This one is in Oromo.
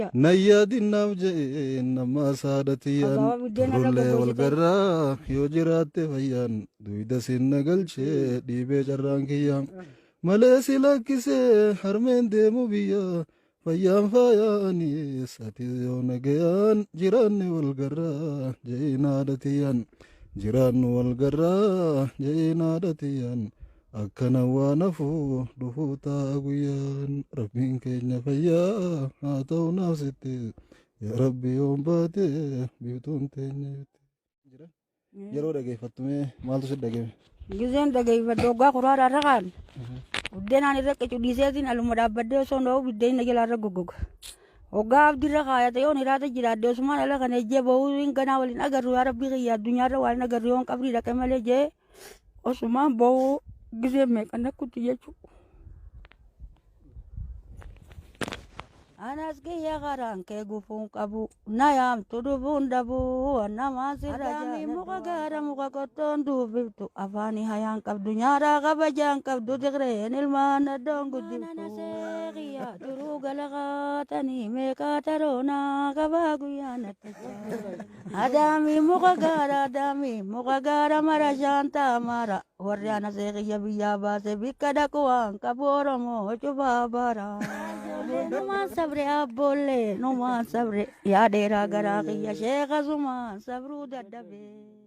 Nayyaa dinnaaf jee nama saadatiyyaan turullee wal garraa yoo jiraatte fayyaan duyda sinna galchee dhiibee carraan kiyyaan malee si lakkisee harmeen deemu biyya fayyaan faayaanii sati yoo nagayaan jiraanne wal garraa jee naadatiyyaan jiraannu wal garraa jee naadatiyyaan akkana waan hafuu dhufuu ta'a guyyaan rabbiin keenya fayyaa haa ta'u naaf sitte yaa rabbi yoon baate biiftuun teenya jira yeroo dhageeffattumee maaltu si dhageme Gizeen dhageeffadhu waggaa kuraadhaa raqaan buddeenaan irra qicudhiiseetiin aluma dhaabbadde osoo hin dha'u biddeen najalaa irra goggoga waggaa abdiirra kaayate yoon hiraata jiraadde osumaan ala kan ejjee bahuu hin ganaa waliin agarru yaa rabbii kiyya addunyaarra waan agarru yoon qabrii dhaqe malee jee osumaan bahuu Gizeen meeqan akkutti jechuudha. Anas kiyya karaan kee gufuun qabu na yaamtu dhufuun dhabuu namaa sirra jaalamu muka gaara muka qottoon duubiftu afaanii hayaan qabdu nyaaraa kabajaan qabdu tigreen ilmaan addoon guddiftu. Kiyya duruu galaqaatanii meeqaa taroonaa qabaa guyyaa nattachaa. Adaamii muka gaara mara shaantaa mara warri anasee kiyya biyyaa baase bikka dhaqu waan qabu Oromoo cufaa bara. Numaan sabre abboollee numaan sabre yaa dheeraa garaa kiyya sheeka sumaan sabruu dadhabee.